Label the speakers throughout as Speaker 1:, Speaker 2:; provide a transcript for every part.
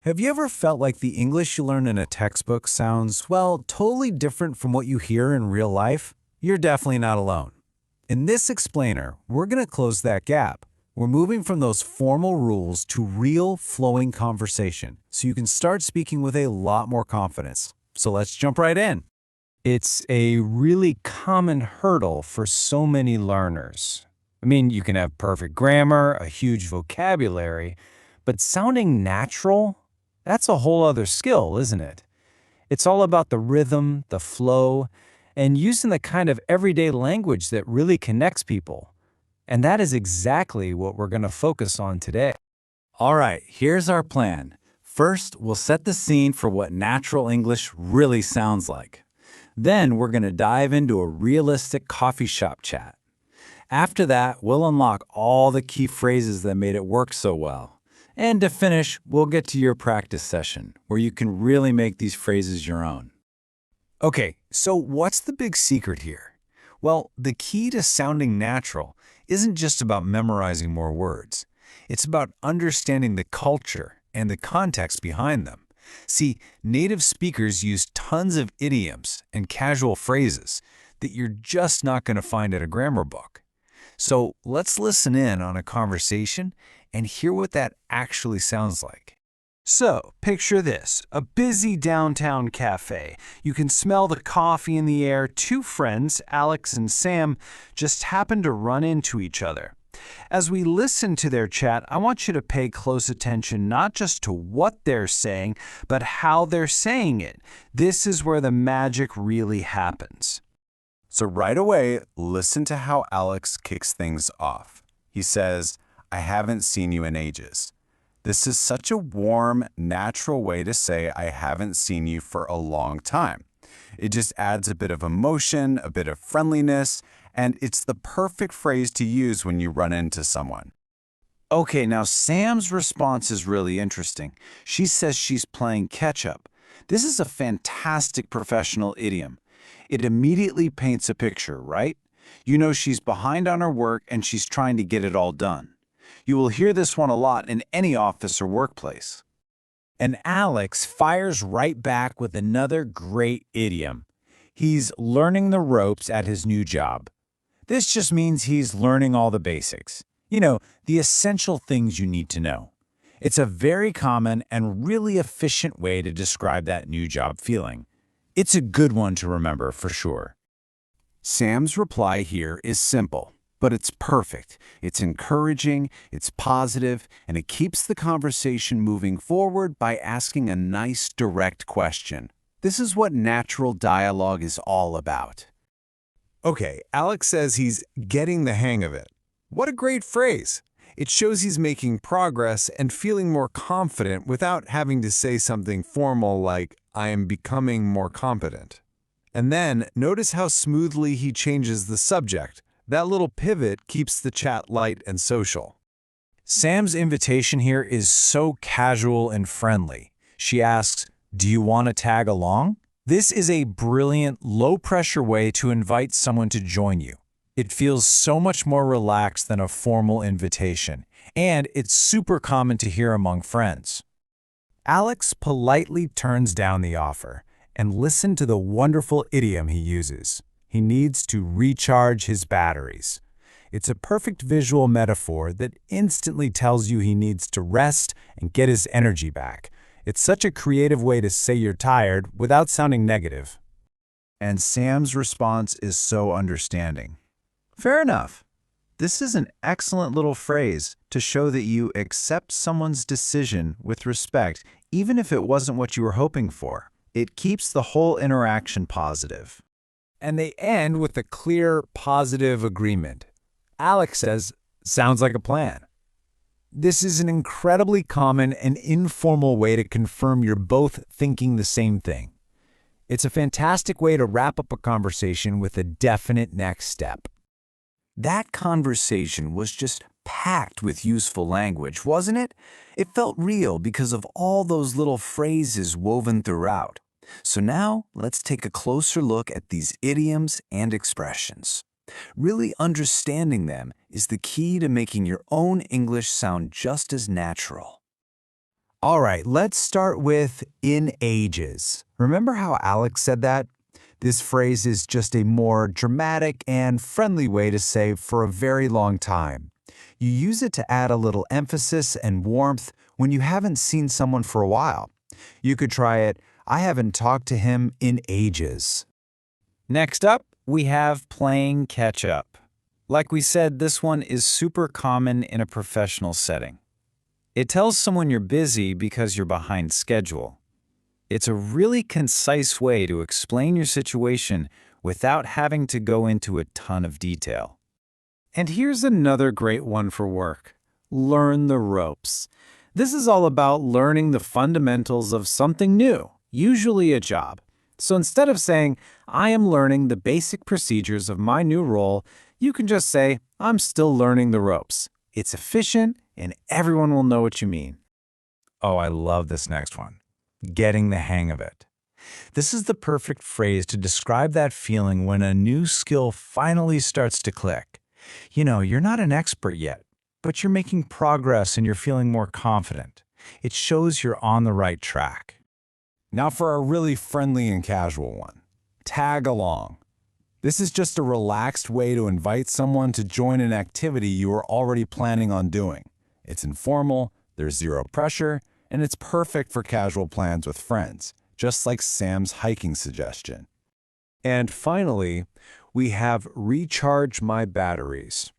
Speaker 1: Have you ever felt like the English you learn in a textbook sounds, well, totally different from what you hear in real life? You're definitely not alone. In this explainer, we're going to close that gap. We're moving from those formal rules to real, flowing conversation, so you can start speaking with a lot more confidence. So let's jump right in.
Speaker 2: It's a really common hurdle for so many learners. I mean, you can have perfect grammar, a huge vocabulary, but sounding natural, that's a whole other skill, isn't it? It's all about the rhythm, the flow, and using the kind of everyday language that really connects people. And that is exactly what we're going to focus on today.
Speaker 1: All right, here's our plan. First, we'll set the scene for what natural English really sounds like. Then we're going to dive into a realistic coffee shop chat. After that, we'll unlock all the key phrases that made it work so well. And to finish, we'll get to your practice session, where you can really make these phrases your own. Okay, so what's the big secret here? Well, the key to sounding natural isn't just about memorizing more words. It's about understanding the culture and the context behind them. See, native speakers use tons of idioms and casual phrases that you're just not going to find at a grammar book. So let's listen in on a conversation and hear what that actually sounds like. So, picture this, a busy downtown cafe. You can smell the coffee in the air. Two friends, Alex and Sam, just happen to run into each other. As we listen to their chat, I want you to pay close attention not just to what they're saying, but how they're saying it. This is where the magic really happens. So right away, listen to how Alex kicks things off. He says, "I haven't seen you in ages." This is such a warm, natural way to say I haven't seen you for a long time. It just adds a bit of emotion, a bit of friendliness, and it's the perfect phrase to use when you run into someone. Okay, now Sam's response is really interesting. She says she's playing catch-up. This is a fantastic professional idiom. It immediately paints a picture, right? You know she's behind on her work and she's trying to get it all done. You will hear this one a lot in any office or workplace. And Alex fires right back with another great idiom. He's learning the ropes at his new job. This just means he's learning all the basics. You know, the essential things you need to know. It's a very common and really efficient way to describe that new job feeling. It's a good one to remember for sure. Sam's reply here is simple, but it's perfect. It's encouraging, it's positive, and it keeps the conversation moving forward by asking a nice, direct question. This is what natural dialogue is all about. Okay, Alex says he's getting the hang of it. What a great phrase! It shows he's making progress and feeling more confident without having to say something formal like, "I am becoming more competent." And then notice how smoothly he changes the subject. That little pivot keeps the chat light and social. Sam's invitation here is so casual and friendly. She asks, "Do you want to tag along?" This is a brilliant, low-pressure way to invite someone to join you. It feels so much more relaxed than a formal invitation, and it's super common to hear among friends. Alex politely turns down the offer, and listen to the wonderful idiom he uses. He needs to recharge his batteries. It's a perfect visual metaphor that instantly tells you he needs to rest and get his energy back. It's such a creative way to say you're tired without sounding negative. And Sam's response is so understanding. Fair enough. This is an excellent little phrase to show that you accept someone's decision with respect, even if it wasn't what you were hoping for. It keeps the whole interaction positive. And they end with a clear, positive agreement. Alex says, "Sounds like a plan." This is an incredibly common and informal way to confirm you're both thinking the same thing. It's a fantastic way to wrap up a conversation with a definite next step. That conversation was just packed with useful language, wasn't it? It felt real because of all those little phrases woven throughout. So now, let's take a closer look at these idioms and expressions. Really understanding them is the key to making your own English sound just as natural.
Speaker 3: All right, let's start with in ages. Remember how Alex said that? This phrase is just a more dramatic and friendly way to say for a very long time. You use it to add a little emphasis and warmth when you haven't seen someone for a while. You could try it, I haven't talked to him in ages.
Speaker 2: Next up, we have playing catch up. Like we said, this one is super common in a professional setting. It tells someone you're busy because you're behind schedule. It's a really concise way to explain your situation without having to go into a ton of detail.
Speaker 1: And here's another great one for work. Learn the ropes. This is all about learning the fundamentals of something new, usually a job. So instead of saying, I am learning the basic procedures of my new role, you can just say, I'm still learning the ropes. It's efficient, and everyone will know what you mean.
Speaker 3: Oh, I love this next one. Getting the hang of it. This is the perfect phrase to describe that feeling when a new skill finally starts to click. You know, you're not an expert yet, but you're making progress and you're feeling more confident. It shows you're on the right track. Now for a really friendly and casual one. Tag along. This is just a relaxed way to invite someone to join an activity you are already planning on doing. It's informal, there's zero pressure, and it's perfect for casual plans with friends, just like Sam's hiking suggestion. And finally, we have recharge my batteries.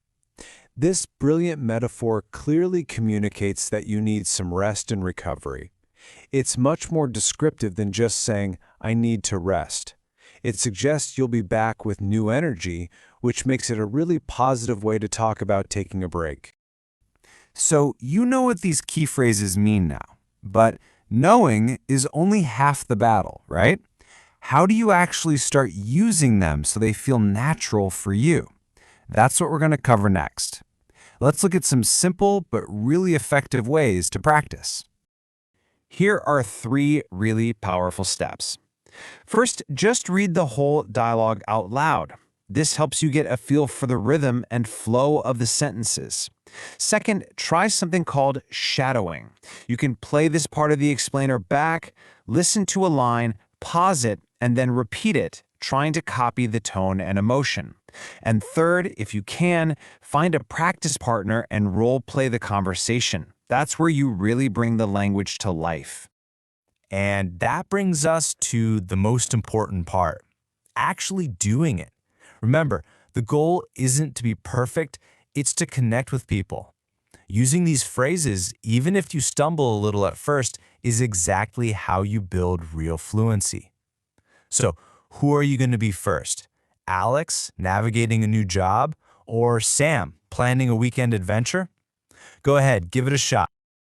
Speaker 3: This brilliant metaphor clearly communicates that you need some rest and recovery. It's much more descriptive than just saying, I need to rest. It suggests you'll be back with new energy, which makes it a really positive way to talk about taking a break. So you know what these key phrases mean now, but knowing is only half the battle, right? How do you actually start using them so they feel natural for you? That's what we're going to cover next. Let's look at some simple but really effective ways to practice. Here are 3 really powerful steps. First, just read the whole dialogue out loud. This helps you get a feel for the rhythm and flow of the sentences. Second, try something called shadowing. You can play this part of the explainer back, listen to a line, pause it, and then repeat it, trying to copy the tone and emotion. And third, if you can, find a practice partner and role-play the conversation. That's where you really bring the language to life. And that brings us to the most important part, actually doing it. Remember, the goal isn't to be perfect, it's to connect with people. Using these phrases, even if you stumble a little at first, is exactly how you build real fluency. So, who are you going to be first? Alex, navigating a new job, or Sam, planning a weekend adventure? Go ahead, give it a shot.